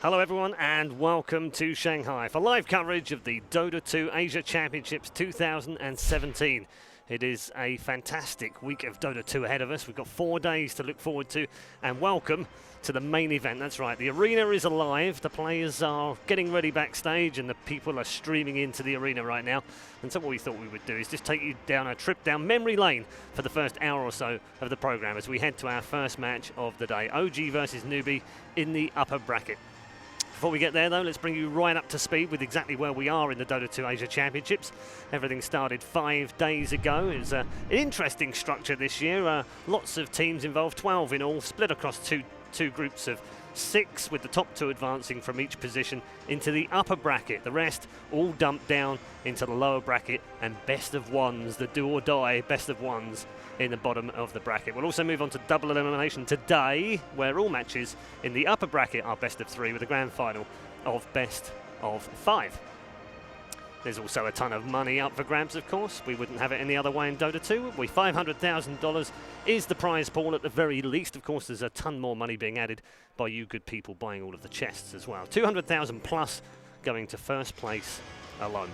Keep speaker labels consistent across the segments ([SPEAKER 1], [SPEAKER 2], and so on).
[SPEAKER 1] Hello everyone and welcome to Shanghai for live coverage of the Dota 2 Asia Championships 2017. It is a fantastic week of Dota 2 ahead of us. We've got 4 days to look forward to, and welcome to the main event. That's right, the arena is alive, the players are getting ready backstage and the people are streaming into the arena right now. And so what we thought we would do is just take you down a trip down memory lane for the first hour or so of the program as we head to our first match of the day, OG versus Newbie in the upper bracket. Before we get there though, let's bring you right up to speed with exactly where we are in the Dota 2 Asia Championships. Everything started 5 days ago. It was an interesting structure this year. Lots of teams involved, 12 in all, split across two groups of 6, with the top 2 advancing from each position into the upper bracket. The rest all dumped down into the lower bracket, and best of ones, the do or die best of ones in the bottom of the bracket. We'll also move on to double elimination today, where all matches in the upper bracket are best of 3 with a grand final of best of 5. There's also a ton of money up for grabs, of course. We wouldn't have it any other way in Dota 2, would we? $500,000 is the prize pool at the very least. Of course, there's a ton more money being added by you good people buying all of the chests as well. 200,000 plus going to first place alone.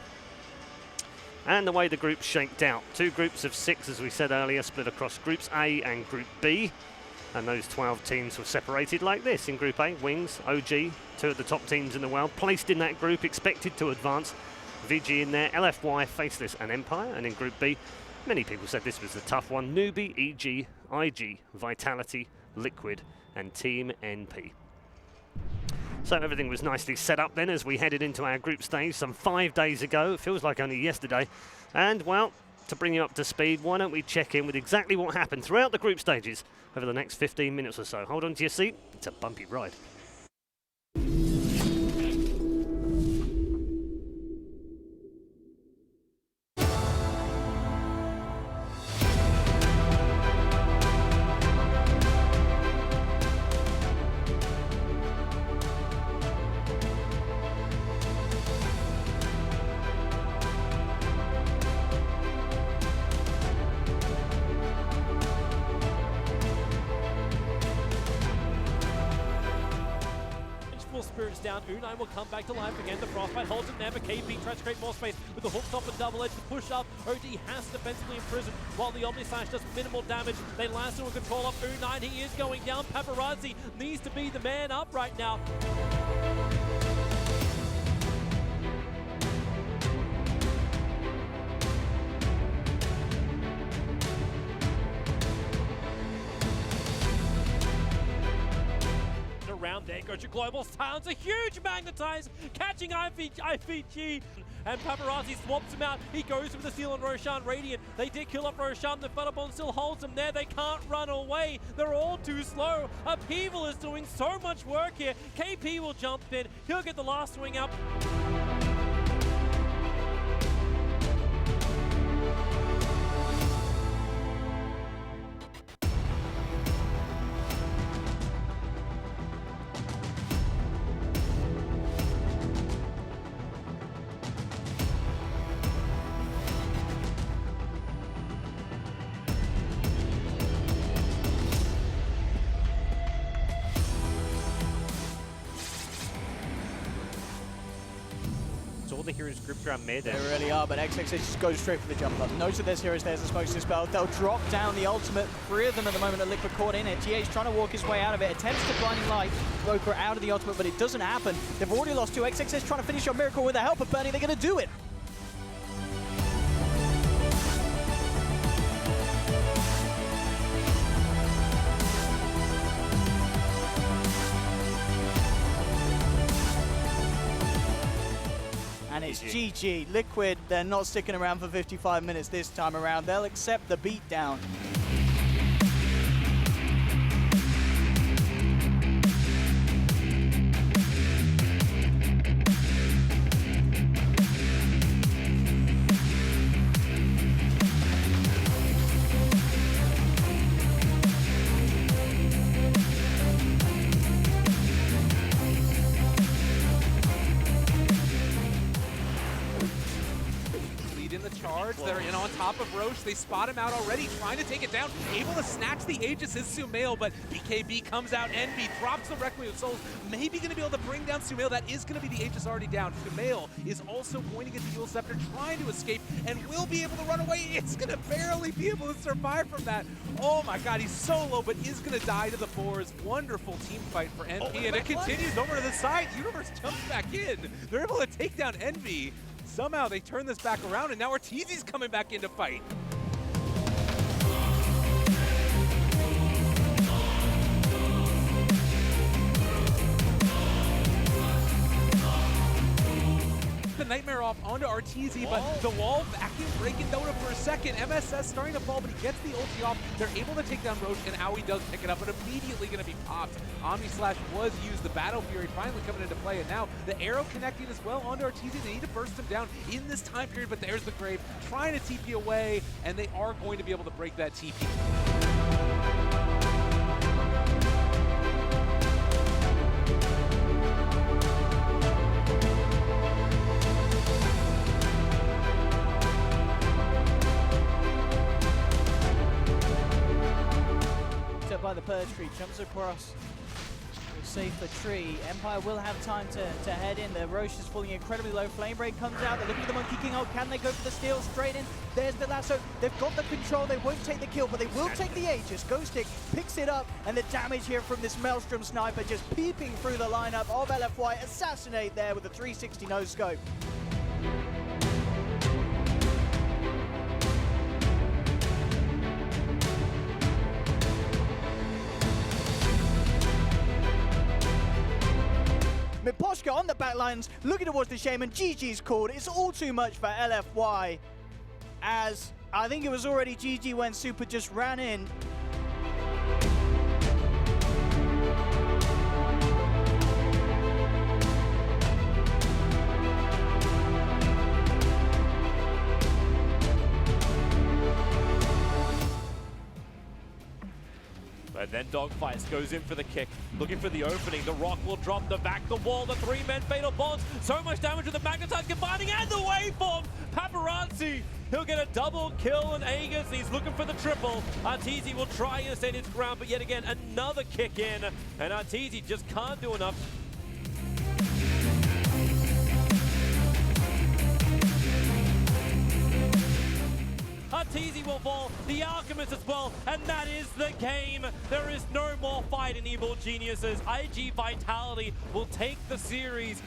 [SPEAKER 1] And the way the groups shaped out. 2 groups of 6, as we said earlier, split across Groups A and Group B. And those 12 teams were separated like this. In Group A, Wings, OG, 2 of the top teams in the world, placed in that group, expected to advance. VG in there, LFY, Faceless and Empire. And in Group B, many people said this was a tough one. Newbie, EG, IG, Vitality, Liquid and Team NP. So everything was nicely set up then as we headed into our group stage some 5 days ago. It feels like only yesterday. And well, to bring you up to speed, why don't we check in with exactly what happened throughout the group stages over the next 15 minutes or so. Hold on to your seat, it's a bumpy ride.
[SPEAKER 2] Spirits down, Unai will come back to life again. The Frostbite holds it there, but KP tries to create more space with the hook top and double edge to push up. OD has to defensively imprison while the Omni Slash does minimal damage. They last to a control of Unai. He is going down. Paparazzi needs to be the man up right now. Around there goes your global silence, a huge magnetize, catching IVG, and Paparazzi swaps him out. He goes with the steal on Roshan Radiant. They did kill off Roshan, the Fetterbond still holds him there. They can't run away, they're all too slow. Upheaval is doing so much work here. KP will jump in, he'll get the last swing up. All the heroes grouped around mid.
[SPEAKER 3] They really are, but XXX just goes straight for the jump up. Knows that there's heroes there as supposed to spell. They'll drop down the ultimate. 3 of them at the moment are Liquid caught in it. GA's trying to walk his way out of it. Attempts to Blinding Light, Loker out of the ultimate, but it doesn't happen. They've already lost 2. XXX trying to finish your miracle with the help of Bernie. They're going to do it. And it's GG. Liquid, they're not sticking around for 55 minutes this time around. They'll accept the beatdown.
[SPEAKER 2] They're in on
[SPEAKER 4] on top of Roche. They spot him out already, trying to take it down. Able to snatch the Aegis is Sumail, but BKB comes out. Envy drops the Requiem of Souls. Maybe going to be able to bring down Sumail. That is going to be the Aegis already down. Sumail is also pointing at the Dual Scepter, trying to escape, and will be able to run away. It's going to barely be able to survive from that. Oh my god, he's so low, but is going to die to the fours. Wonderful team fight for Envy, and it continues over to the side. Universe jumps back in. They're able to take down Envy. Somehow they turn this back around, and now Arteezy's coming back into fight. The Nightmare off onto Arteezy, but the wall vacuum breaking Dota for a second. MSS starting to fall, but he gets the ulti off. They're able to take down Roche, and Aoi does pick it up, but immediately going to be popped. Omni Slash was used, the Battle Fury finally coming into play, and now the arrow connecting as well onto Arteezy. They need to burst him down in this time period, but there's the Grave trying to TP away, and they are going to be able to break that TP.
[SPEAKER 3] By the Purge Tree, jumps across, will save the tree. Empire will have time to head in. The Roche is falling incredibly low. Flame Break comes out. They're looking at the Monkey King. Oh, can they go for the steal straight in? There's the lasso. They've got the control. They won't take the kill, but they will take the Aegis. Ghost Stick picks it up, and the damage here from this Maelstrom sniper just peeping through the lineup of LFY. Assassinate there with a 360 no scope. Miposhka on the backlines, looking towards the Shaman. GG's called. It's all too much for LFY, as I think it was already GG when Super just ran in.
[SPEAKER 2] And then Dogfights goes in for the kick, looking for the opening. The rock will drop the back, the wall, the three-men fatal bonds. So much damage with the Magnetize combining and the waveform. Paparazzi, he'll get a double kill on Aegis. He's looking for the triple. Arteezy will try and stand his ground, but yet again, another kick in. And Arteezy just can't do enough. Arteezy will fall, the Alchemist as well, and that is the game. There is no more fight in Evil Geniuses. IG Vitality will take the series.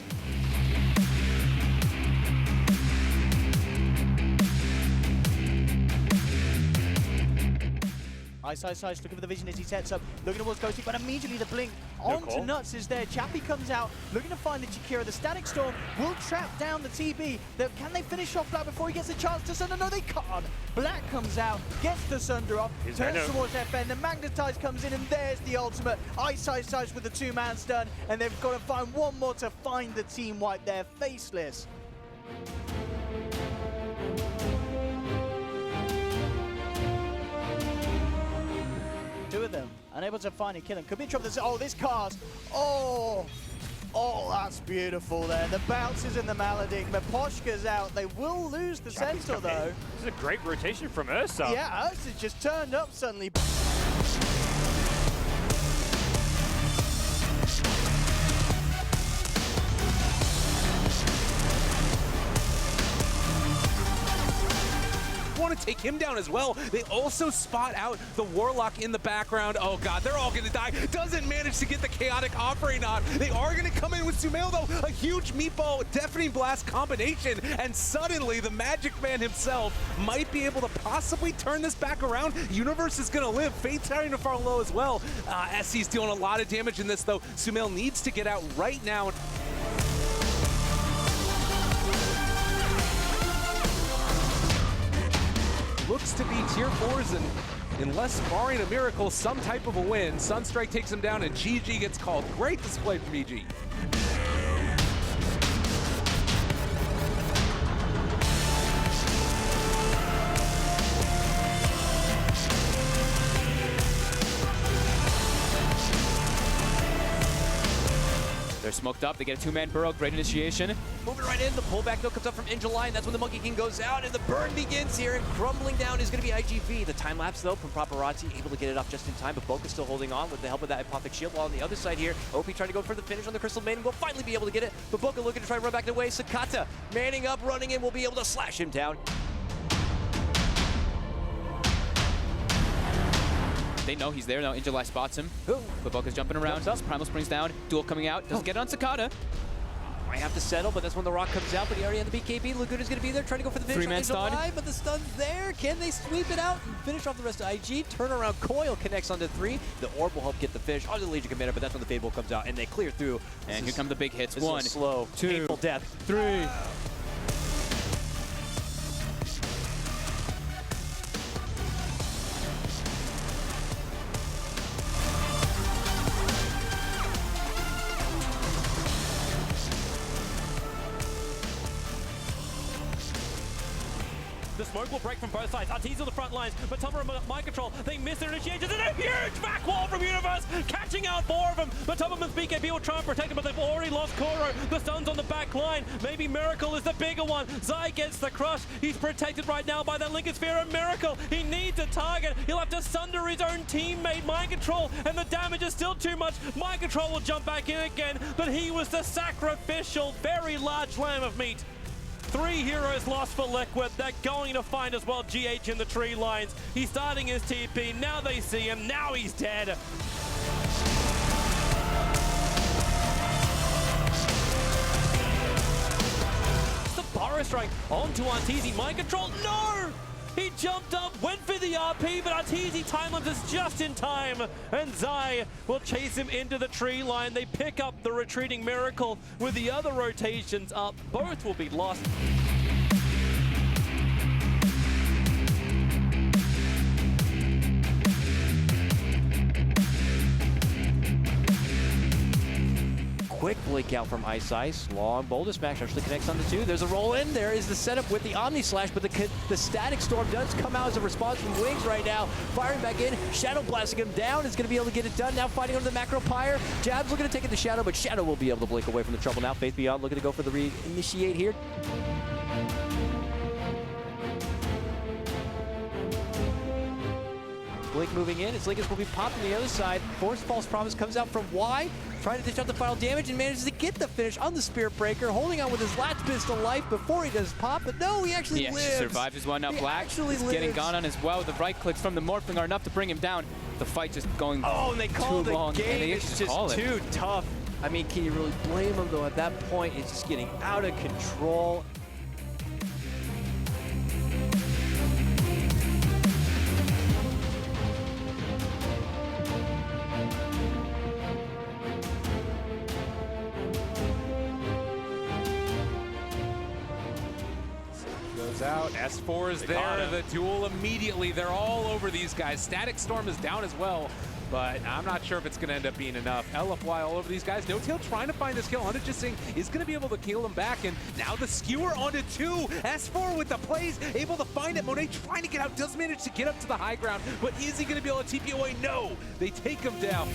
[SPEAKER 3] Ice, looking for the vision as he sets up, looking towards Ghosty, but immediately the blink onto Nuts is there. Chappie comes out, looking to find the Chikira. The Static Storm will trap down the TB. Can they finish off Black before he gets a chance to Sunder? No, they can't. Black comes out, gets the Sunder off, turns towards FN. The Magnetize comes in, and there's the ultimate. Ice with the two-man stun, and they've got to find one more to find the team wipe there. Faceless. Two of them unable to find and kill him. Could be in trouble. Oh, this cast. Oh, that's beautiful there. The bounces in the Maledict. Miposhka's out. They will lose the Centaur though.
[SPEAKER 2] This is a great rotation from Ursa.
[SPEAKER 3] Yeah, Ursa just turned up suddenly.
[SPEAKER 4] Want to take him down as well. They also spot out the Warlock in the background. Oh god, they're all going to die. Doesn't manage to get the Chaotic offering on. They are going to come in with Sumail though. A huge Meatball Deafening Blast combination, and suddenly the Magic Man himself might be able to possibly turn this back around. Universe is going to live. Fate's starting to fall low as well. SC's dealing a lot of damage in this though. Sumail needs to get out right now. Looks to be tier 4s, and unless barring a miracle, some type of a win. Sunstrike takes him down, and GG gets called. Great display from EG.
[SPEAKER 5] They're smoked up. They get a two-man burrow. Great initiation.
[SPEAKER 6] Moving right in, the pullback though comes up from Injuly, and that's when the Monkey King goes out, and the burn begins here, and crumbling down is going to be IGV. The time lapse though from Paparazzi, able to get it up just in time, but Boca's still holding on with the help of that Apothic Shield, while on the other side here, OP trying to go for the finish on the Crystal Maiden, will finally be able to get it, but Boca looking to try and run back the way. Sakata manning up, running in, will be able to slash him down.
[SPEAKER 5] They know he's there now. Injuly spots him. But Boca's jumping around. Primal springs down. Duel coming out. Doesn't get it on Sakata.
[SPEAKER 6] Might have to settle, but that's when the rock comes out, but he already had the BKB. Laguna's going to be there trying to go for the finish.
[SPEAKER 5] Three-man stun.
[SPEAKER 6] But the stun's there. Can they sweep it out and finish off the rest of IG? Turnaround coil connects onto 3. The orb will help get the finish onto the Legion Commander, but that's when the Fade Bolt comes out and they clear through.
[SPEAKER 5] And here come the big hits.
[SPEAKER 6] This
[SPEAKER 5] 1,
[SPEAKER 6] is a slow,
[SPEAKER 5] 2,
[SPEAKER 6] painful death.
[SPEAKER 5] 3.
[SPEAKER 2] The smoke will break from both sides. Arteezy on the front lines, but Topper mind control. They miss their initiations, and a huge back wall from Universe, catching out 4 of them. But Topperman's BKB will try and protect him, but they've already lost Koro. The stun's on the back line. Maybe Miracle is the bigger one. Zai gets the crush. He's protected right now by that Lincoln Sphere, and Miracle, he needs a target. He'll have to sunder his own teammate, Mind Control, and the damage is still too much. Mind Control will jump back in again, but he was the sacrificial, very large lamb of meat. 3 heroes lost for Liquid. They're going to find as well GH in the tree lines. He's starting his TP. Now they see him. Now he's dead. The Burrow Strike onto Arteezy. Mind Control. No! He jumped up, went for the RP, but Arteezy time is just in time. And Zai will chase him into the tree line. They pick up the retreating Miracle with the other rotations up. Both will be lost.
[SPEAKER 6] Quick blink out from Ice. Long boulder smash actually connects on the 2. There's a roll in. There is the setup with the Omni Slash, but the Static Storm does come out as a response from Wings right now. Firing back in. Shadow blasting him down. Is going to be able to get it done. Now fighting under the Macro Pyre. Jab's looking to take it to Shadow, but Shadow will be able to blink away from the trouble now. Faith Beyond looking to go for the re-initiate here. Blink moving in, as Lincoln will be popped on the other side. Forced False Promise comes out from Y, trying to dish out the final damage and manages to get the finish on the Spirit Breaker, holding on with his last pistol life before he does pop, but no, he actually lives.
[SPEAKER 5] He survives his one. Now Black is getting gone on as well. The right clicks from the Morphling are enough to bring him down. The fight just going
[SPEAKER 6] and they call
[SPEAKER 5] too long.
[SPEAKER 6] The game. It's just too tough. I mean, can you really blame him though? At that point, it's just getting out of control.
[SPEAKER 4] Out. S4 is there. The duel immediately. They're all over these guys. Static Storm is down as well, but I'm not sure if it's going to end up being enough. LFY all over these guys. No Tail trying to find this kill. Hunter just saying is going to be able to kill him back, and now the skewer onto 2. S4 with the plays, able to find it. Monet trying to get out, does manage to get up to the high ground, but is he going to be able to TP away? No, they take him down.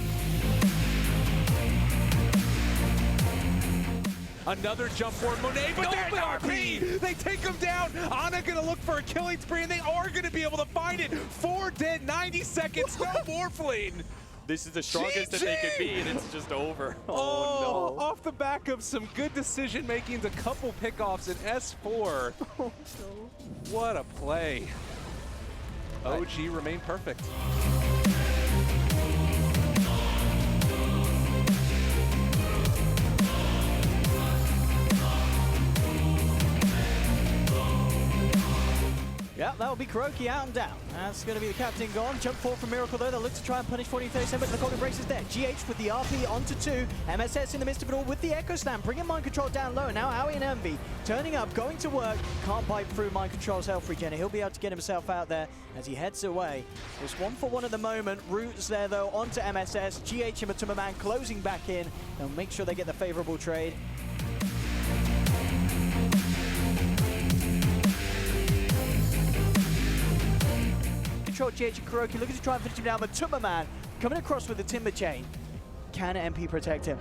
[SPEAKER 4] Another jump forward, Monet, but there's RP! They take him down! Ana gonna look for a killing spree, and they are gonna be able to find it! 4 dead, 90 seconds, no Morphling!
[SPEAKER 7] This is the strongest that they could be, and it's just over.
[SPEAKER 4] Oh no. Off the back of some good decision making, a couple pickoffs in S4. Oh no. What a play. OG remain perfect.
[SPEAKER 3] Yeah, that will be Kuroki out and down. That's going to be the captain gone. Jump forward from Miracle though. They'll look to try and punish 40-37, but the Cold Embrace is there. GH with the RP onto 2. MSS in the midst of it all with the Echo Slam, bringing Mind Control down low. Now Aoi and Envy turning up, going to work. Can't pipe through Mind Control's health regen. He'll be able to get himself out there as he heads away. It's 1-for-1 at the moment. Roots there though onto MSS. GH and Matuma Man closing back in. They'll make sure they get the favorable trade. Control GH and Kuroki looking to try and finish him down, but Matuma Man coming across with the Timber Chain. Can MP protect him?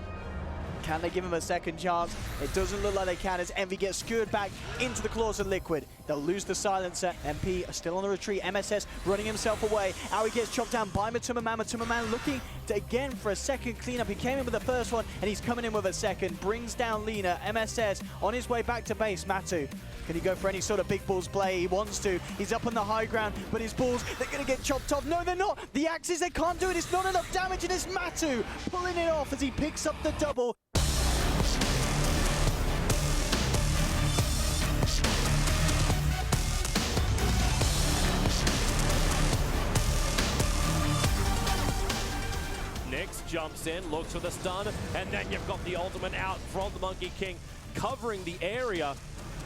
[SPEAKER 3] Can they give him a second chance? It doesn't look like they can as Envy gets skewered back into the claws of Liquid. They'll lose the silencer. MP are still on the retreat. MSS running himself away. Aoi gets chopped down by Matuma Man. Matuma Man looking again for a second cleanup. He came in with the first one and he's coming in with a second. Brings down Lina. MSS on his way back to base. Matu, can he go for any sort of big balls play? He wants to. He's up on the high ground, but his balls, they're going to get chopped off. No, they're not. The axes, they can't do it. It's not enough damage, and it's Matu pulling it off as he picks up the double.
[SPEAKER 2] Nyx jumps in, looks for the stun, and then you've got the ultimate out from the Monkey King, covering the area.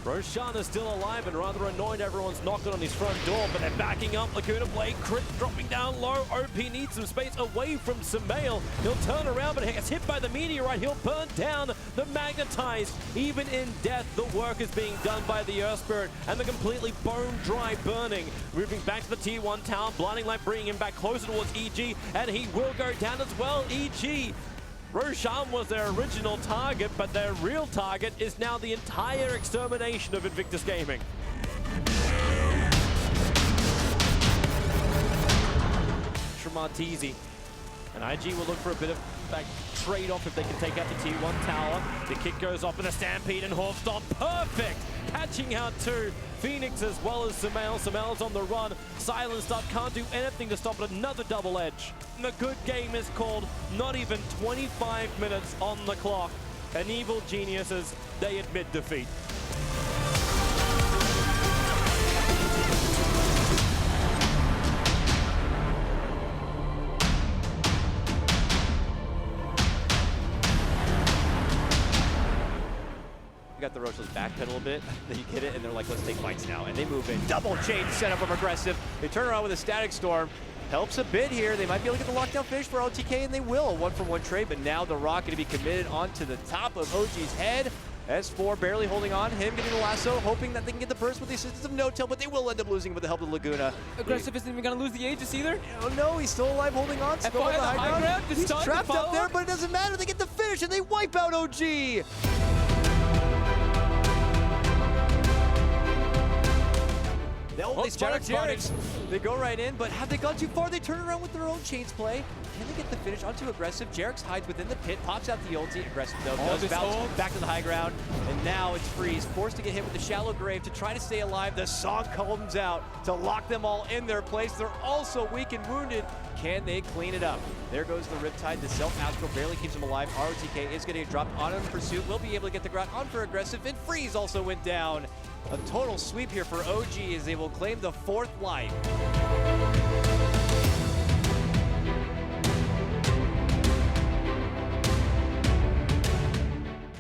[SPEAKER 2] Roshan is still alive and rather annoyed everyone's knocking on his front door, but they're backing up. Laguna Blade crit dropping down low. OP needs some space away from Sumail. He'll turn around, but he gets hit by the meteorite. He'll burn down the Magnetized. Even in death, the work is being done by the Earth Spirit, and the completely bone-dry burning. Moving back to the Tier 1 tower, Blinding Light bringing him back closer towards EG, and he will go down as well. EG. Roshan was their original target, but their real target is now the entire extermination of Invictus Gaming. Tremartizi. And IG will look for a bit of back trade-off if they can take out the Tier 1 tower. The kick goes off in a stampede and Horfstall, perfect! Catching out two. Phoenix as well as Sumail. Sumail's on the run. Silenced up, can't do anything to stop it. Another double edge. And the good game is called. Not even 25 minutes on the clock. And Evil Geniuses, they admit defeat.
[SPEAKER 6] Got the Roshals backpedal a little bit, then you get it, and they're like, let's take fights now. And they move in. Double chain setup from Aggressive. They turn around with a Static Storm. Helps a bit here. They might be able to get the lockdown finish for OTK, and they will. A 1-for-1 trade, but now the Rock going to be committed onto the top of OG's head. S4 barely holding on. Him getting the lasso, hoping that they can get the burst with the assistance of No-Tail, but they will end up losing with the help of Laguna.
[SPEAKER 5] Aggressive isn't even going to lose the Aegis either.
[SPEAKER 6] Oh no, he's still alive holding on. Still on the high ground. He's trapped up there, but it doesn't matter. They get the finish, and they wipe out OG. They start Jareks. They go right in, but have they gone too far? They turn around with their own chains play. Can they get the finish onto Aggressive? Jareks hides within the pit, pops out the ulti. Aggressive though does bounce back to the high ground, and now it's Freeze, forced to get hit with the shallow grave to try to stay alive. The song comes out to lock them all in their place. They're also weak and wounded. Can they clean it up? There goes the Riptide. The self-astral barely keeps him alive. ROTK is going to get dropped on in pursuit. Will be able to get the ground on for Aggressive, and Freeze also went down. A total sweep here for OG as they will claim the 4th life.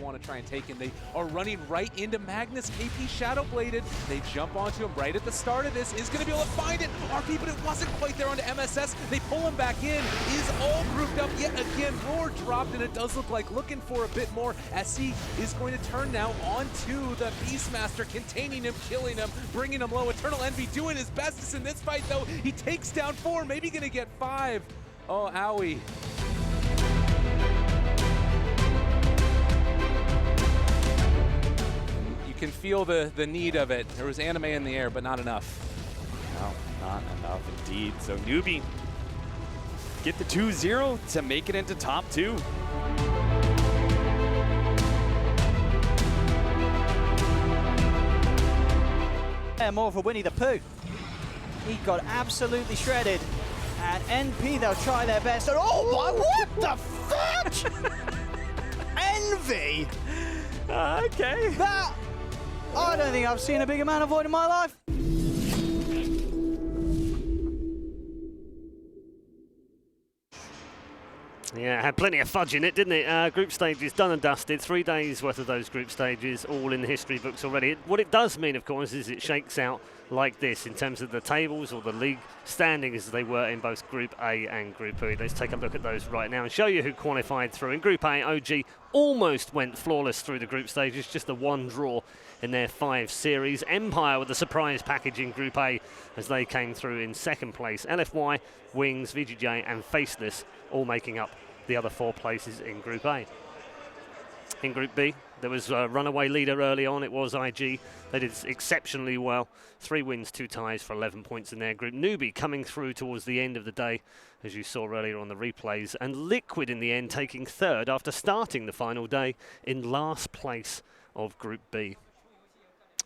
[SPEAKER 4] Want to try and take him. They are running right into Magnus. KP Shadow Bladed. They jump onto him right at the start of this. Is going to be able to find it. RP, but it wasn't quite there onto MSS. They pull him back in. Is all grouped up yet again. Roar dropped, and it does look like looking for a bit more. SC is going to turn now onto the Beastmaster, containing him, killing him, bringing him low. Eternal Envy doing his best in this fight, though. He takes down 4, maybe going to get 5. Oh, owie. Can feel the need of it. There was anime in the air, but not enough.
[SPEAKER 7] No, not enough indeed. So Newbie get the 2-0 to make it into top 2.
[SPEAKER 3] Yeah, more for Winnie the Pooh. He got absolutely shredded. And NP, they'll try their best. And oh my, what the fudge? Envy!
[SPEAKER 7] Okay.
[SPEAKER 3] That, I don't think I've seen a big amount of void in my life.
[SPEAKER 1] Yeah, it had plenty of fudge in it, didn't it? Group stages done and dusted. 3 days worth of those group stages, all in the history books already. What it does mean, of course, is it shakes out like this in terms of the tables or the league standings as they were in both Group A and Group B. Let's take a look at those right now and show you who qualified through. In Group A, OG almost went flawless through the group stages, just the 1 draw in their 5 series. Empire with a surprise package in Group A as they came through in 2nd place. LFY, Wings, VGJ and Faceless all making up the other 4 places in Group A. in Group B. There was a runaway leader early on. It was IG. They did exceptionally well. 3 wins, 2 ties for 11 points in their group. Newbie coming through towards the end of the day, as you saw earlier on the replays. And Liquid in the end taking 3rd after starting the final day in last place of Group B.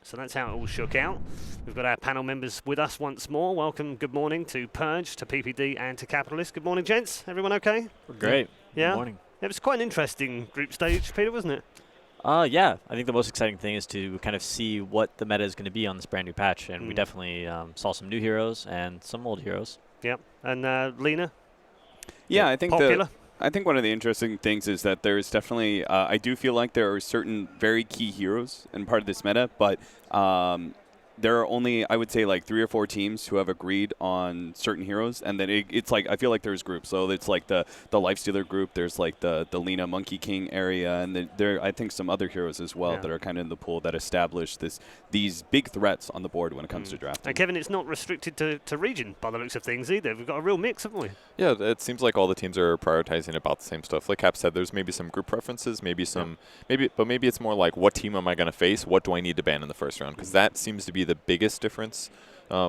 [SPEAKER 1] So that's how it all shook out. We've got our panel members with us once more. Welcome, good morning to Purge, to PPD and to Capitalist. Good morning, gents. Everyone okay?
[SPEAKER 8] We're great.
[SPEAKER 1] Yeah?
[SPEAKER 8] Good morning.
[SPEAKER 1] It was quite an interesting group stage, Peter, wasn't it?
[SPEAKER 8] Yeah, I think the most exciting thing is to kind of see what the meta is going to be on this brand new patch, and we definitely saw some new heroes and some old heroes.
[SPEAKER 1] Yep. And Lena?
[SPEAKER 7] Yeah, I think
[SPEAKER 1] popular.
[SPEAKER 7] I think one of the interesting things is that there's definitely, I do feel like there are certain very key heroes in part of this meta, but there are only, I would say, like 3 or 4 teams who have agreed on certain heroes, and then it's like, I feel like there's groups. So it's like the Lifestealer group, there's like the Lena Monkey King area, and there I think some other heroes as well that are kind of in the pool that establish these big threats on the board when it comes to drafting.
[SPEAKER 1] And Kevin, it's not restricted to region by the looks of things either. We've got a real mix, haven't we?
[SPEAKER 9] Yeah, it seems like all the teams are prioritizing about the same stuff. Like Cap said, there's maybe some group preferences, maybe some, maybe it's more like, what team am I going to face? What do I need to ban in the first round? Because that seems to be the biggest difference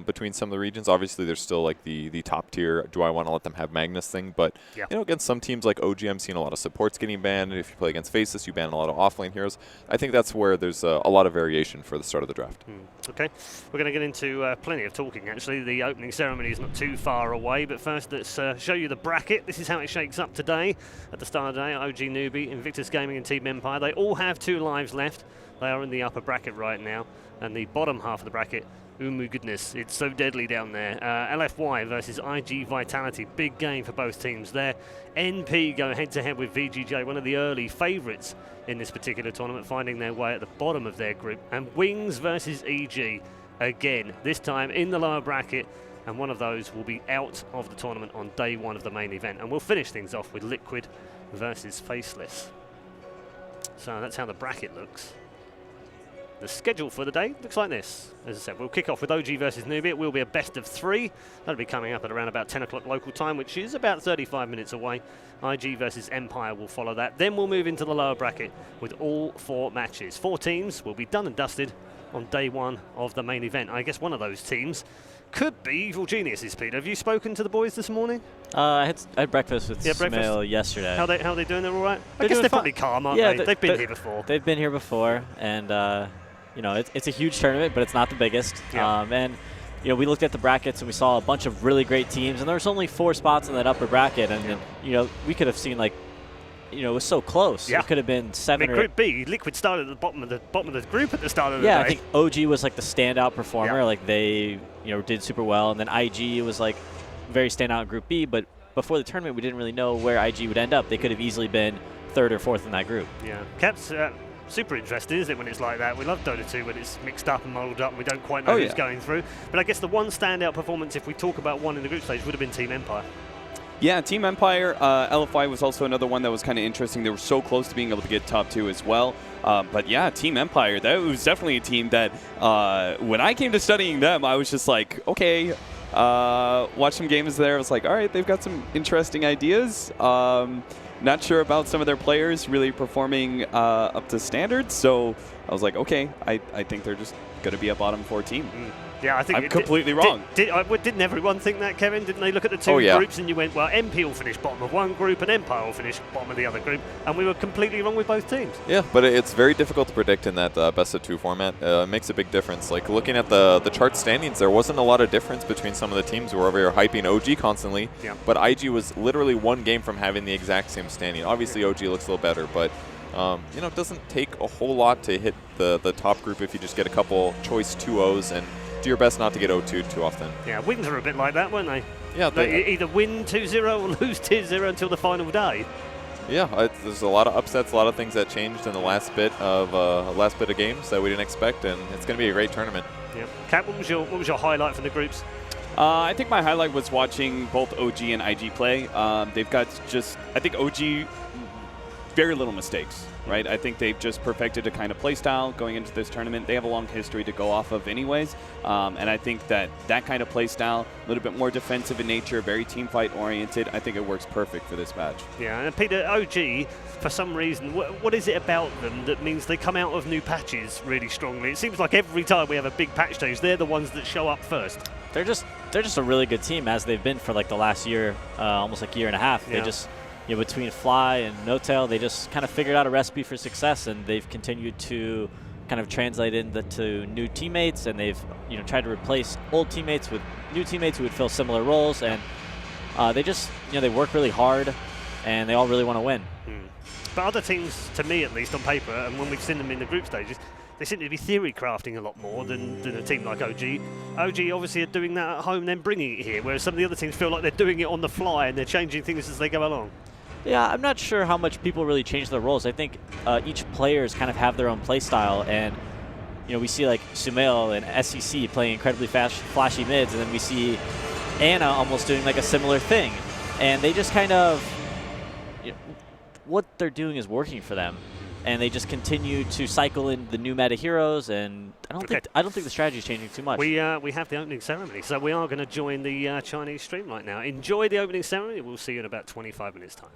[SPEAKER 9] between some of the regions. Obviously, there's still like the top tier. Do I want to let them have Magnus thing? But you know, against some teams like OG, I'm seeing a lot of supports getting banned. If you play against Faceless, you ban a lot of offlane heroes. I think that's where there's a lot of variation for the start of the draft.
[SPEAKER 1] Okay, we're going to get into plenty of talking. Actually, the opening ceremony is not too far away. But first, let's show you the bracket. This is how it shakes up today. At the start of the day, OG Newbie, Invictus Gaming, and Team Empire. They all have 2 lives left. They are in the upper bracket right now, and the bottom half of the bracket. Oh my goodness, it's so deadly down there. LFY versus IG Vitality. Big game for both teams there. NP go head-to-head with VGJ, one of the early favourites in this particular tournament, finding their way at the bottom of their group. And Wings versus EG again, this time in the lower bracket. And one of those will be out of the tournament on day 1 of the main event. And we'll finish things off with Liquid versus Faceless. So that's how the bracket looks. The schedule for the day looks like this. As I said, we'll kick off with OG versus Newbie. It will be a best of 3. That'll be coming up at around about 10 o'clock local time, which is about 35 minutes away. IG versus Empire will follow that. Then we'll move into the lower bracket with all 4 matches. 4 teams will be done and dusted on day 1 of the main event. I guess one of those teams could be Evil Geniuses, Peter. Have you spoken to the boys this morning?
[SPEAKER 8] I had breakfast with Sumail yesterday.
[SPEAKER 1] How they doing? They're all right?
[SPEAKER 8] They're
[SPEAKER 1] I guess they're
[SPEAKER 8] fine.
[SPEAKER 1] probably calm, aren't
[SPEAKER 8] Yeah,
[SPEAKER 1] they? They've been here before.
[SPEAKER 8] They've been here before, and you know, it's a huge tournament, but it's not the biggest. And you know, we looked at the brackets and we saw a bunch of really great teams, and there was only 4 spots in that upper bracket, and you know, we could have seen, like, you know, it was so close. It could have been 7 or
[SPEAKER 1] Group B, Liquid started at the bottom of the group at the start of the
[SPEAKER 8] day.
[SPEAKER 1] day.
[SPEAKER 8] I think OG was like the standout performer. Like they, you know, did super well, and then IG was like very standout in Group B. But before the tournament, we didn't really know where IG would end up. They could have easily been 3rd or 4th in that group.
[SPEAKER 1] Yeah, Cap's super interesting, isn't it, when it's like that? We love Dota 2 when it's mixed up and muddled up and we don't quite know who's going through. But I guess the one standout performance, if we talk about one in the group stage, would have been Team Empire.
[SPEAKER 7] Yeah, Team Empire, LFI was also another one that was kind of interesting. They were so close to being able to get top 2 as well. But yeah, Team Empire, that was definitely a team that when I came to studying them, I was just like, okay, watch some games there. I was like, all right, they've got some interesting ideas. Not sure about some of their players really performing up to standards. So I was like, okay, I think they're just going to be a bottom 4 team.
[SPEAKER 1] Yeah, I think
[SPEAKER 7] I'm completely wrong.
[SPEAKER 1] Didn't everyone think that, Kevin? Didn't they look at the 2 groups and you went, well, MP will finish bottom of one group and Empire will finish bottom of the other group, and we were completely wrong with both teams.
[SPEAKER 9] Yeah, but it's very difficult to predict in that best of 2 format. It makes a big difference. Like looking at the chart standings, there wasn't a lot of difference between some of the teams who were over here hyping OG constantly, but IG was literally 1 game from having the exact same standing. Obviously, OG looks a little better, but you know, it doesn't take a whole lot to hit the top group if you just get a couple choice 2-0s and do your best not to get 0-2 too often.
[SPEAKER 1] Yeah, wins are a bit like that, weren't they?
[SPEAKER 9] Yeah,
[SPEAKER 1] they either win 2-0 or lose 2-0 until the final day.
[SPEAKER 9] Yeah, there's a lot of upsets, a lot of things that changed in the last bit of games that we didn't expect, and it's going to be a great tournament.
[SPEAKER 1] Yeah, Cap, what was your highlight from the groups?
[SPEAKER 7] I think my highlight was watching both OG and IG play. They've got I think OG very little mistakes, right? I think they've just perfected a kind of play style going into this tournament. They have a long history to go off of anyways, and I think that kind of play style, a little bit more defensive in nature, very team fight oriented, I think it works perfect for this match.
[SPEAKER 1] Yeah, and Peter, OG, for some reason, what is it about them that means they come out of new patches really strongly? It seems like every time we have a big patch stage, they're the ones that show up first.
[SPEAKER 8] They're just a really good team, as they've been for like the last year, almost like year and a half.
[SPEAKER 1] Yeah.
[SPEAKER 8] They just, you know, between Fly and No-Tail, they just kind of figured out a recipe for success, and they've continued to kind of translate into new teammates, and they've, you know, tried to replace old teammates with new teammates who would fill similar roles, and they just, you know, they work really hard, and they all really want to win.
[SPEAKER 1] But other teams, to me at least on paper, and when we've seen them in the group stages, they seem to be theory crafting a lot more than a team like OG. OG obviously are doing that at home, then bringing it here, whereas some of the other teams feel like they're doing it on the fly and they're changing things as they go along.
[SPEAKER 8] Yeah, I'm not sure how much people really change their roles. I think each players kind of have their own play style, and you know, we see like Sumail and SEC playing incredibly fast, flashy mids, and then we see Anna almost doing like a similar thing, and they just kind of, you know, what they're doing is working for them, and they just continue to cycle in the new meta heroes, and I don't think the strategy is changing too much.
[SPEAKER 1] We have the opening ceremony, so we are going to join the Chinese stream right now. Enjoy the opening ceremony. We'll see you in about 25 minutes time.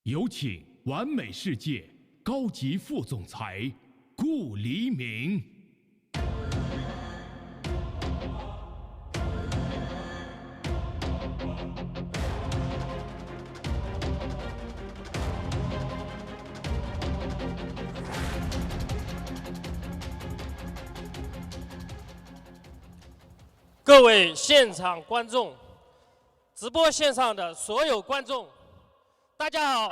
[SPEAKER 10] 有请完美世界高级副总裁顾黎明。
[SPEAKER 2] 各位现场观众，直播线上的所有观众，大家好。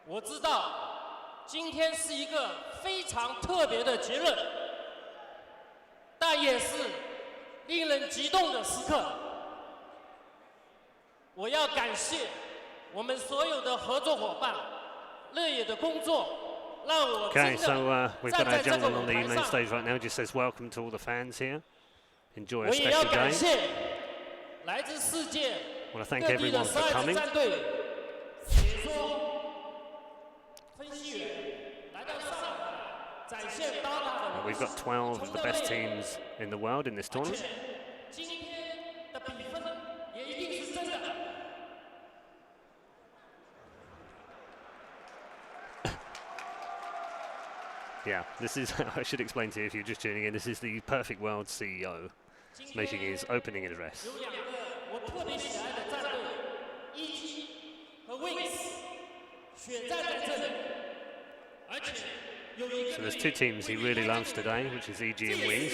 [SPEAKER 2] 我知道今天是一个非常特别的节日，但也是令人激动的时刻。我要感谢我们所有的合作伙伴乐野的工作。
[SPEAKER 1] Okay, so we've got our gentleman on the main stage right now. Just says welcome to all the fans here. Enjoy a special game. I want to thank everyone for coming. We've got 12 of the best teams in the world in this tournament. Yeah, this is, I should explain to you if you're just tuning in, this is the Perfect World CEO making his opening address. So there's two teams he really loves today, which is EG and Wings.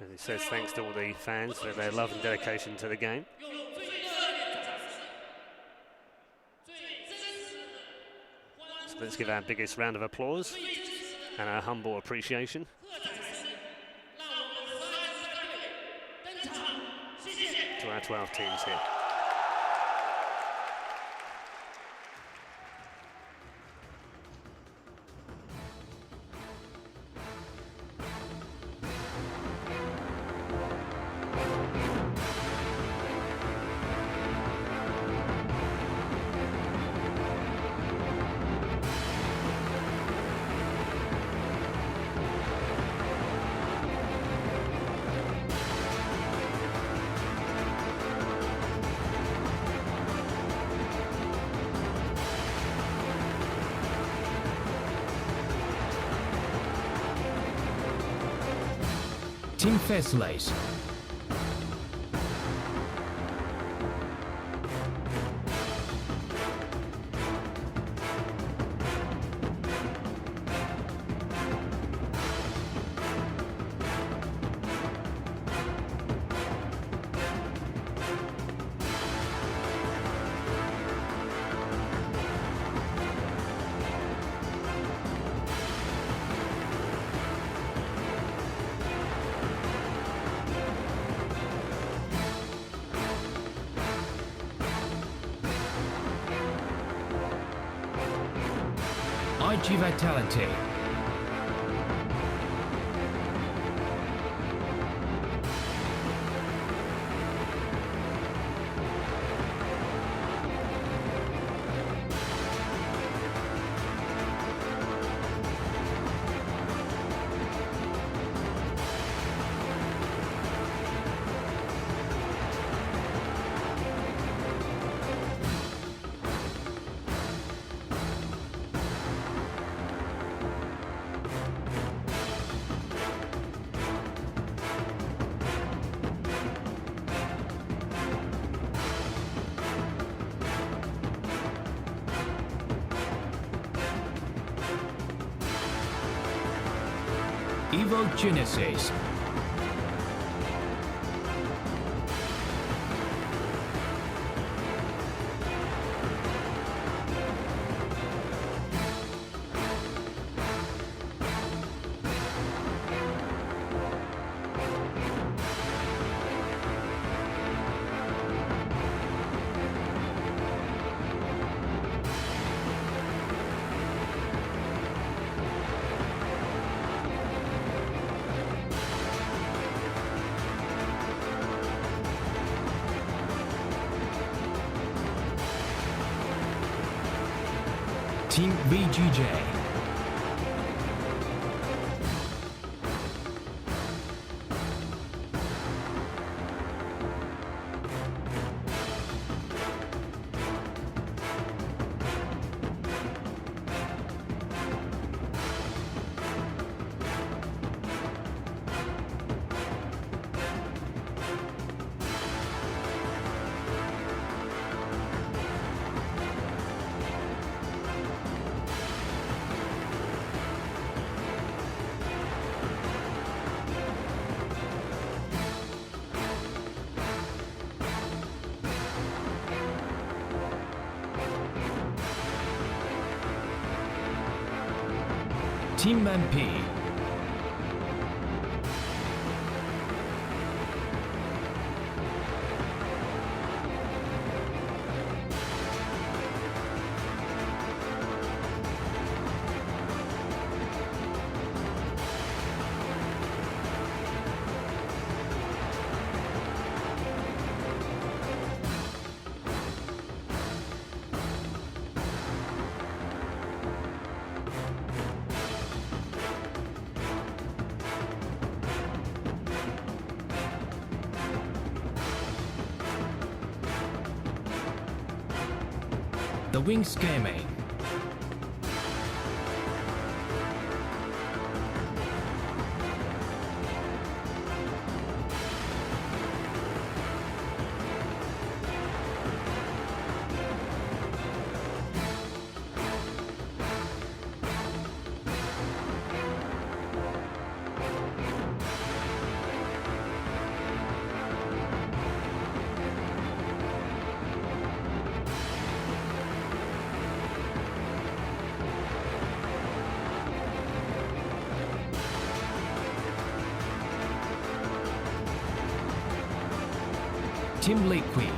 [SPEAKER 1] And he says thanks to all the fans for their love and dedication to the game. So let's give our biggest round of applause and our humble appreciation to our 12 teams here.
[SPEAKER 10] Team Faceless. IG Vitality. Evo Genesis. Team VGJ. Team MP. The Wings Gaming. Team Liquid.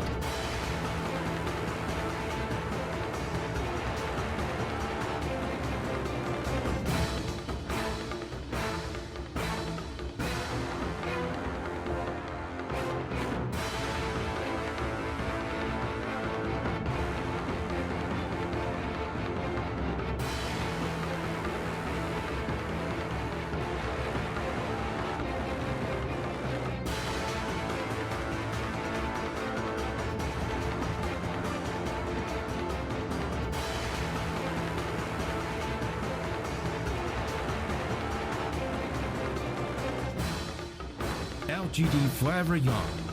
[SPEAKER 10] GD Forever Young.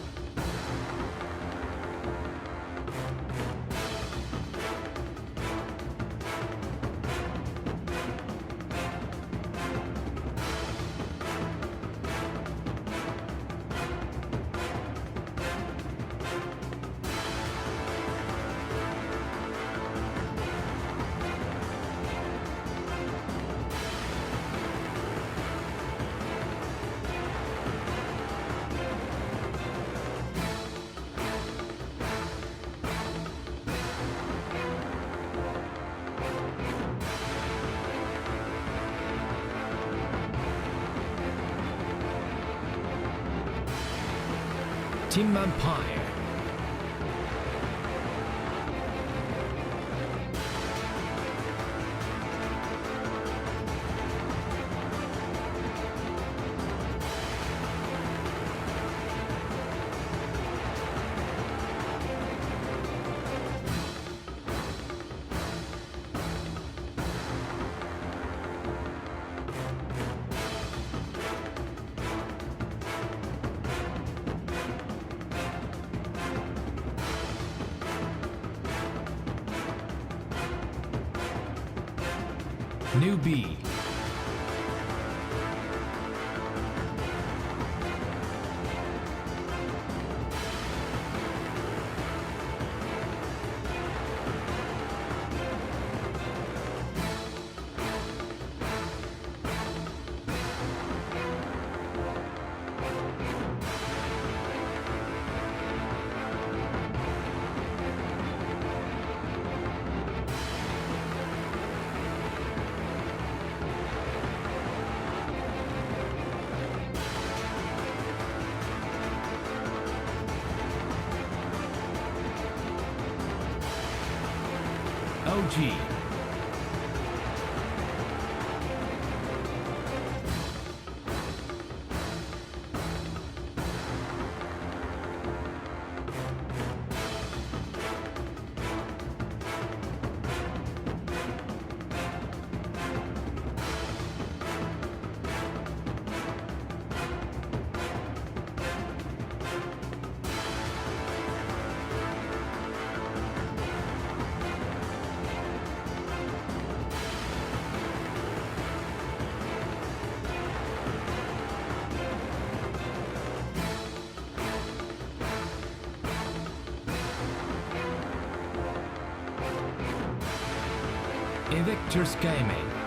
[SPEAKER 10] Team Empire. Newbie. OG. Invictus Gaming.